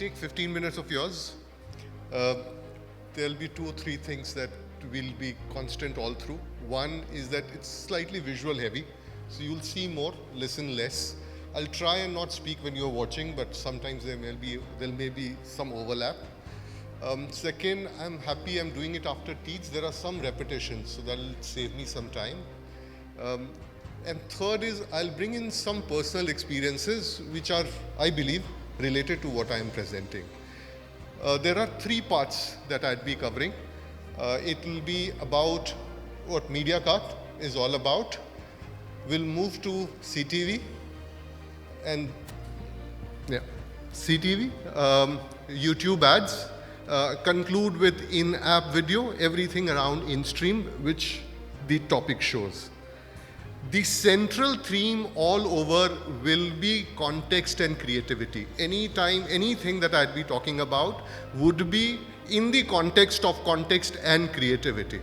take 15 minutes of yours. Uh, there'll be 2 or 3 things that will be constant all through. One is that it's slightly visual heavy, so you'll see more, listen less. I'll try and not speak when you're watching, but sometimes there may be some overlap. Second, I'm happy I'm doing it after teach. There are some repetitions, so that'll save me some time. And third is I'll bring in some personal experiences which are, I believe, related to what I am presenting. There are 3 parts that I'd be covering. It will be about what Mediakart is all about. We'll move to CTV and CTV, YouTube ads, conclude with in-app video, everything around in-stream, which the topic shows. The central theme all over will be context and creativity. Anytime, anything that I'd be talking about would be in the context of context and creativity.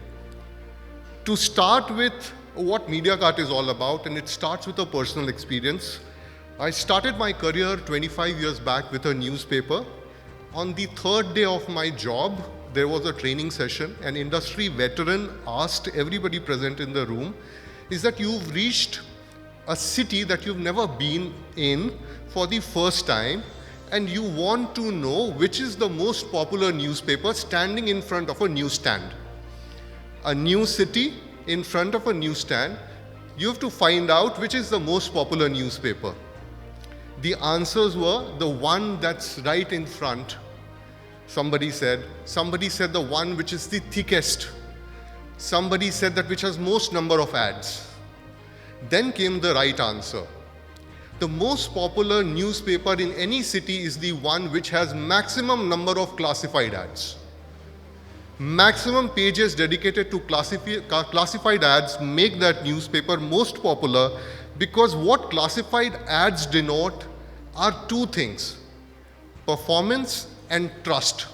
To start with what Mediakart is all about, and it starts with a personal experience. I started my career 25 years back with a newspaper. On the 3rd day of my job, there was a training session. An industry veteran asked everybody present in the room, is that you've reached a city that you've never been in for the first time, and you want to know which is the most popular newspaper standing in front of a newsstand. A new city in front of a newsstand, you have to find out which is the most popular newspaper. The answers were the one that's right in front. Somebody said the one which is the thickest. Somebody said that which has most number of ads. Then came the right answer. The most popular newspaper in any city is the one which has maximum number of classified ads. Maximum pages dedicated to classified ads make that newspaper most popular, because what classified ads denote are 2 things: performance and trust.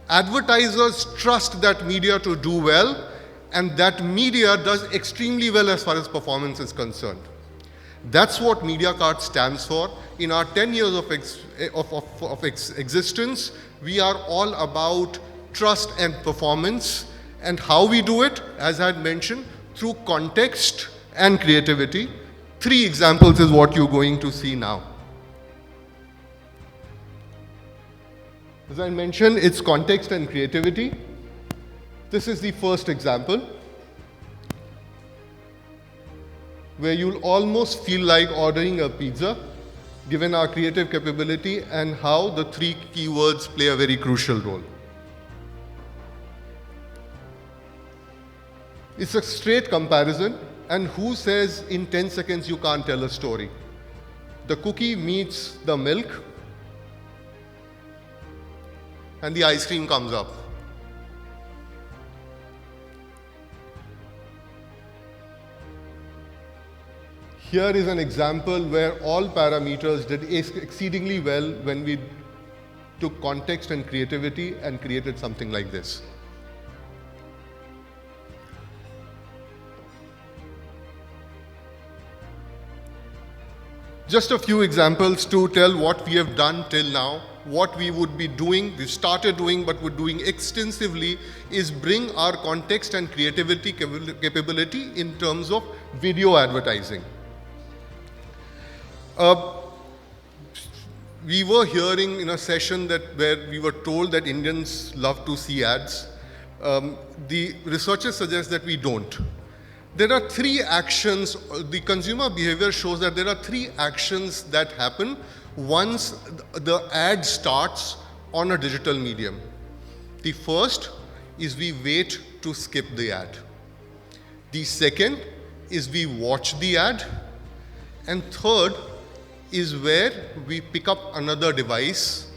Advertisers trust that media to do well, and that media does extremely well as far as performance is concerned. That's what Mediakart stands for. In our 10 years of existence, we are all about trust and performance, and how we do it, as I had mentioned, through context and creativity. 3 examples is what you're going to see now. As I mentioned, it's context and creativity. This is the first example, where you'll almost feel like ordering a pizza, given our creative capability and how the 3 keywords play a very crucial role. It's a straight comparison, and who says in 10 seconds you can't tell a story? The cookie meets the milk, and the ice cream comes up. Here is an example where all parameters did exceedingly well when we took context and creativity and created something like this. Just a few examples to tell what we have done till now. What we would be doing, we started doing, but we're doing extensively, is bring our context and creativity capability in terms of video advertising. We were hearing in a session where we were told that Indians love to see ads. The researchers suggest that we don't. There are 3 actions. The consumer behavior shows that there are 3 actions that happen once the ad starts on a digital medium. The first is we wait to skip the ad. The second is we watch the ad. And third is where we pick up another device.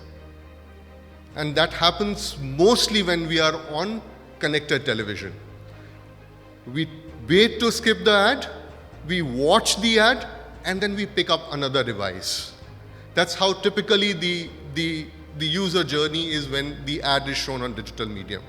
And that happens mostly when we are on connected television. We wait to skip the ad, we watch the ad, and then we pick up another device. That's how typically the user journey is when the ad is shown on digital medium.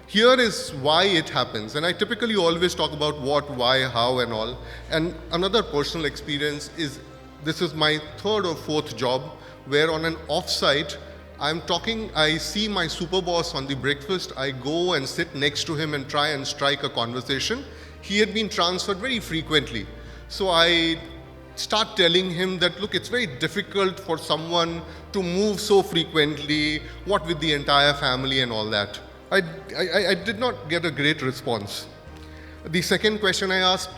Here is why it happens, and I typically always talk about what, why, how, and all. And another personal experience is, this is my 3rd or 4th job where on an off-site, I see my super boss on the breakfast, I go and sit next to him and try and strike a conversation. He had been transferred very frequently. So I start telling him that, look, it's very difficult for someone to move so frequently, what with the entire family and all that. I did not get a great response. The second question I asked,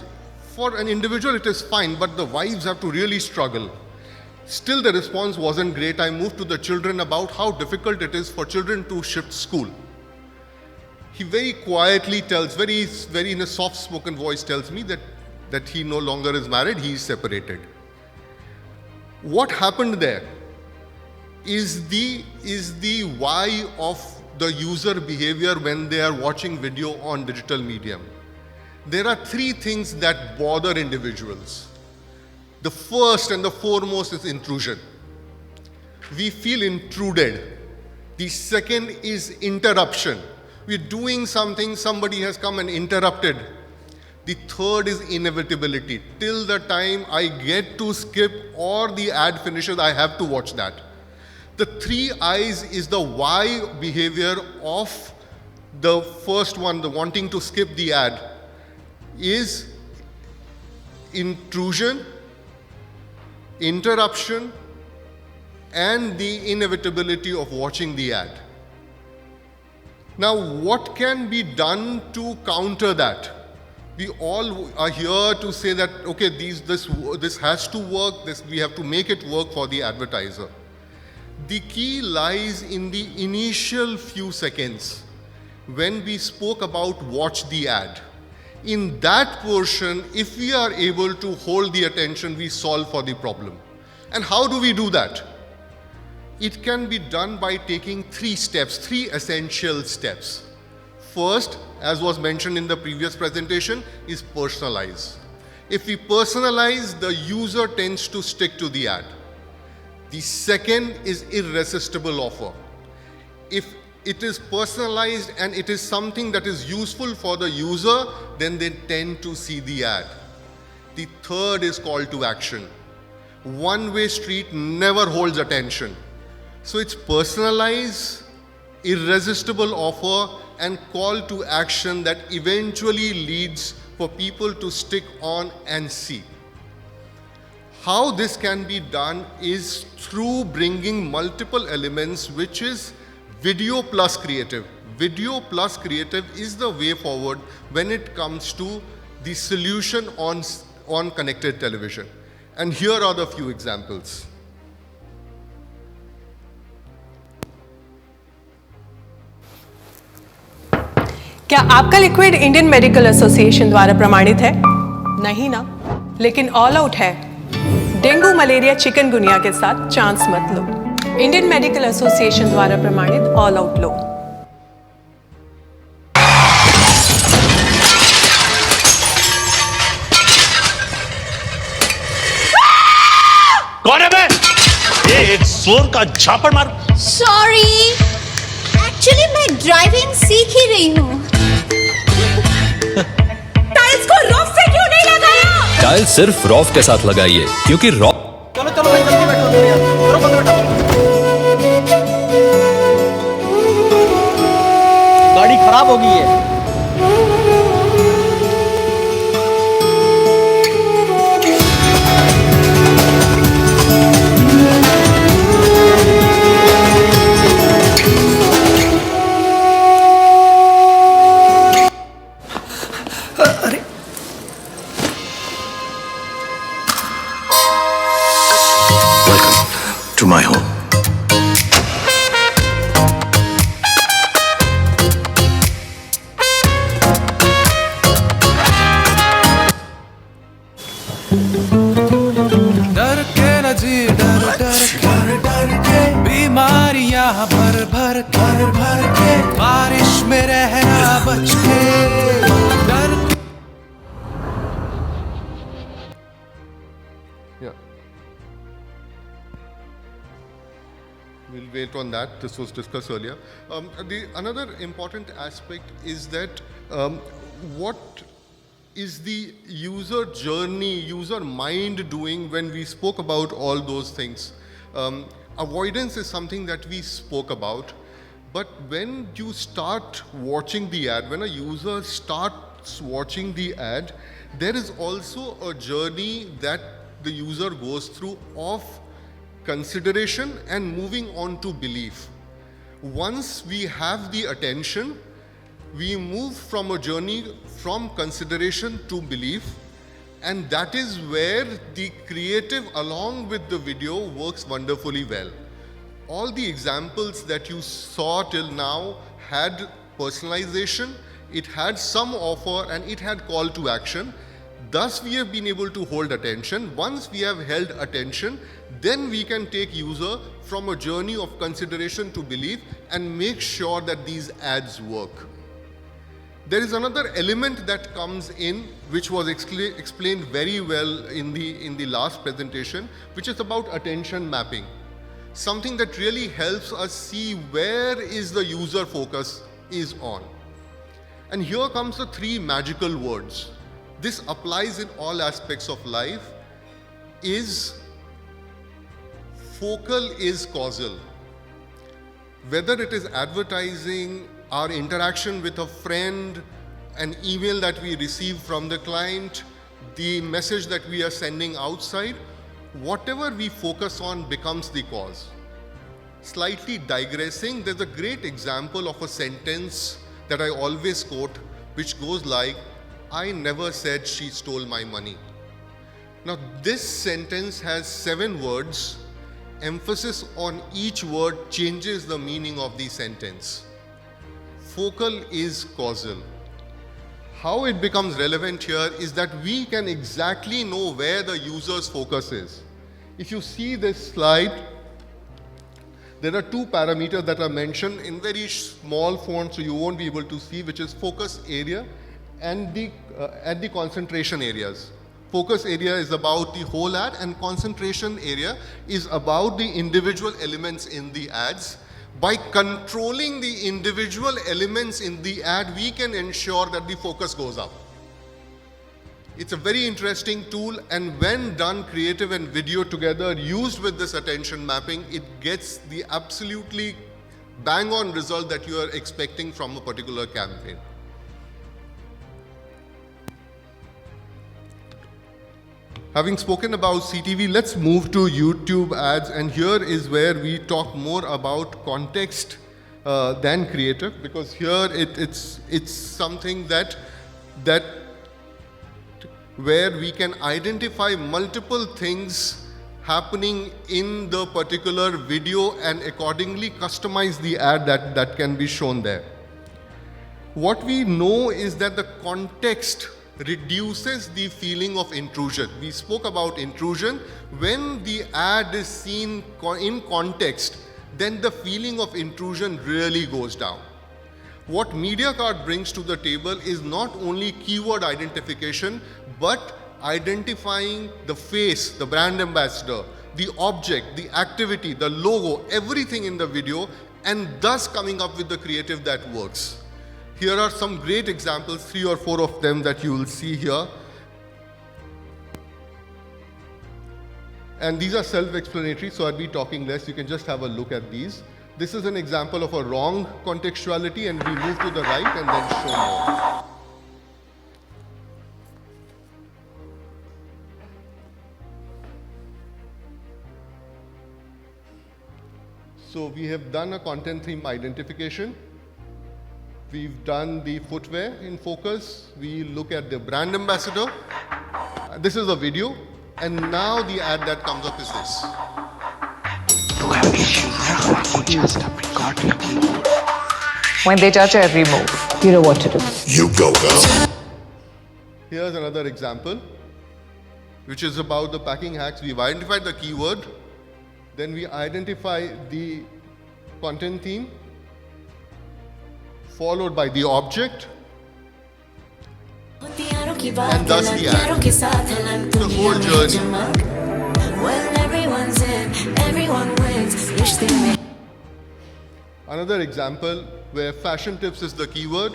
for an individual it is fine, but the wives have to really struggle. Still the response wasn't great. I moved to the children about how difficult it is for children to shift school. He very quietly tells, very in a soft-spoken voice tells me that he no longer is married, he is separated. What happened there is the why of the user behavior when they are watching video on digital medium. There are three things that bother individuals. The first and the foremost is intrusion. We feel intruded. The second is interruption. We're doing something, somebody has come and interrupted. The third is inevitability. Till the time I get to skip or the ad finishes, I have to watch that. The three I's is the why behavior of the first one, the wanting to skip the ad, is intrusion, interruption, and the inevitability of watching the ad. Now, what can be done to counter that? We all are here to say that, okay, this has to work, we have to make it work for the advertiser. The key lies in the initial few seconds when we spoke about watch the ad. In that portion, if we are able to hold the attention, we solve for the problem. And how do we do that? It can be done by taking three essential steps. First, as was mentioned in the previous presentation, is personalize. If we personalize, the user tends to stick to the ad. The second is irresistible offer. If it is personalized and it is something that is useful for the user, then they tend to see the ad. The third is call to action. One-way street never holds attention. So it's personalize, irresistible offer, and call to action that eventually leads for people to stick on and see. How this can be done is through bringing multiple elements, which is video plus creative. Video plus creative is the way forward when it comes to the solution on connected television. And here are the few examples. क्या आपका liquid Indian medical association द्वारा प्रमाणित है? नहीं ना, लेकिन all out है। Dengue, malaria, chikungunya के साथ चांस मत लो। इंडियन मेडिकल एसोसिएशन द्वारा प्रमाणित ऑल आउट लो। कौन है बे? एक जोर का झापड़ मार। सॉरी, एक्चुअली मैं ड्राइविंग सीख ही रही हूँ। टाइल्स को रॉफ से क्यों नहीं लगाया? टाइल सिर्फ रॉफ के साथ लगाइए, क्योंकि रॉफ। चलो चलो भाई, जल्दी बैठो, करो बंद बैठो। गाड़ी खराब हो गई है। To my home. डर के न जी, डर के बीमारियां भर भर के बारिश में रहना बच के डर। We'll wait on that. This was discussed earlier. Another important aspect is that what is the user journey, user mind doing when we spoke about all those things? avoidance is something that we spoke about, but when you start watching the ad, when a user starts watching the ad, there is also a journey that the user goes through of consideration and moving on to belief. Once we have the attention, we move from a journey from consideration to belief, and that is where the creative along with the video works wonderfully well. All the examples that you saw till now had personalization, it had some offer, and it had call to action. Thus, we have been able to hold attention. Once we have held attention, then we can take user from a journey of consideration to belief and make sure that these ads work. There is another element that comes in, which was explained very well in the last presentation, which is about attention mapping. Something that really helps us see where is the user focus is on. And here comes the three magical words. This applies in all aspects of life. Is focal is causal. Whether it is advertising, our interaction with a friend, an email that we receive from the client, the message that we are sending outside, whatever we focus on becomes the cause. Slightly digressing, there's a great example of a sentence that I always quote, which goes like, "I never said she stole my money." Now, this sentence has 7 words. Emphasis on each word changes the meaning of the sentence. Focal is causal. How it becomes relevant here is that we can exactly know where the user's focus is. If you see this slide, there are 2 parameters that are mentioned in very small font, so you won't be able to see, which is focus area and the concentration areas. Focus area is about the whole ad, and concentration area is about the individual elements in the ads. By controlling the individual elements in the ad, we can ensure that the focus goes up. It's a very interesting tool, and when done creative and video together, used with this attention mapping, it gets the absolutely bang on result that you are expecting from a particular campaign. Having spoken about CTV, let's move to YouTube ads, and here is where we talk more about context than creative, because here it's something that where we can identify multiple things happening in the particular video and accordingly customize the ad that can be shown there. What we know is that the context reduces the feeling of intrusion. We spoke about intrusion. When the ad is seen in context, then the feeling of intrusion really goes down. What Mediakart brings to the table is not only keyword identification, but identifying the face, the brand ambassador, the object, the activity, the logo, everything in the video, and thus coming up with the creative that works. Here are some great examples, 3 or 4 of them that you will see here. And these are self-explanatory, so I'll be talking less. You can just have a look at these. This is an example of a wrong contextuality, and we move to the right and then show more. So we have done a content theme identification. We've done the footwear in focus. We look at the brand ambassador. This is a video. And now the ad that comes up is this. When they judge your every move, you know what to do. You go, girl. Here's another example, which is about the packing hacks. We've identified the keyword. Then we identify the content theme, followed by the object, and thus the ad. The whole journey. Another example where fashion tips is the keyword,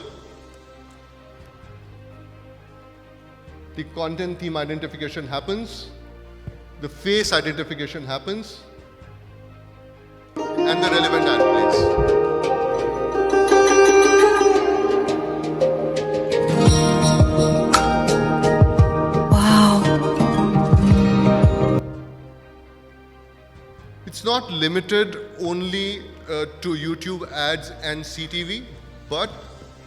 the content theme identification happens, the face identification happens, and the relevant ad plays. It's not limited only to YouTube ads and CTV, but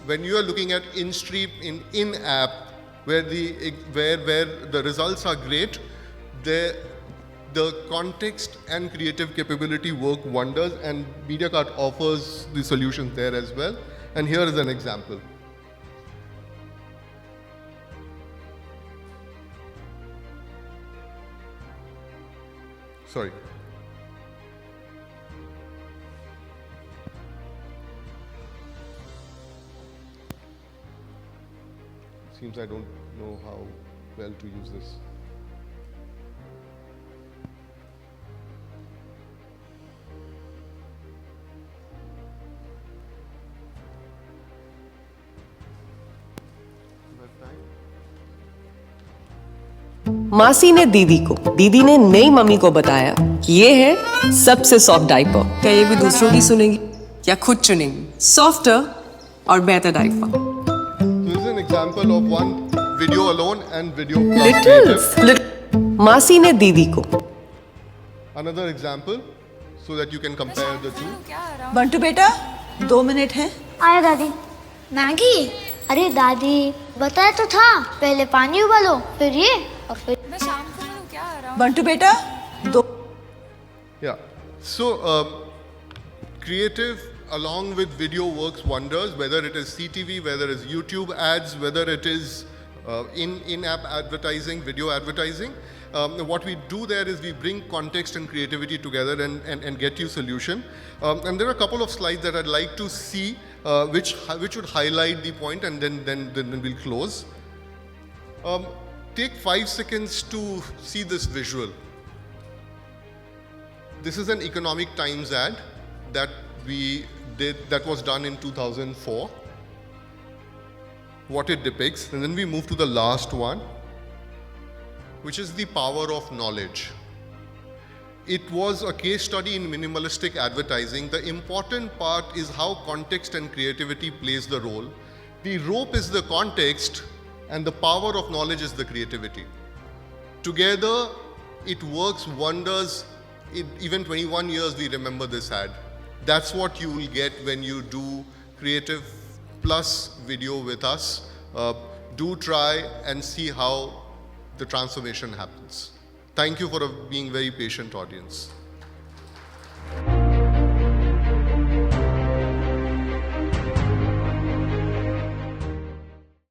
when you are looking at in-stream, in-app, where the results are great, the context and creative capability work wonders, and Mediakart offers the solutions there as well. And here is an example. Sorry. Seems I don't know how well to use this. मासी ने दीदी ने नई mummy को बताया कि ये है सबसे सॉफ्ट डायपर। क्या ये भी दूसरों की सुनेगी या खुद चुनेगी सॉफ्टर और बेहतर diaper? This is an example of one video alone and video plus native. मासी ने दीदी को। Another example so that you can compare the two. Bantu बेटा 2 मिनट हैं। आया दादी। मैगी? अरे दादी बताया तो था, पहले पानी उबालो फिर ये और फिर बंटू बेटा 2। Yeah. So creative along with video works wonders, whether it is CTV, whether it is YouTube ads, whether it is in-app advertising, video advertising. What we do there is we bring context and creativity together and get you solution. And there are a couple of slides that I'd like to see which would highlight the point, and then we'll close. Take 5 seconds to see this visual. This is an Economic Times ad that we did, that was done in 2004. What it depicts, and then we move to the last one, which is the power of knowledge. It was a case study in minimalistic advertising. The important part is how context and creativity plays the role. The rope is the context and the power of knowledge is the creativity. Together, it works wonders. Even 21 years we remember this ad. That's what you will get when you do creative plus video with us. Do try and see how the transformation happens. Thank you for being a very patient audience.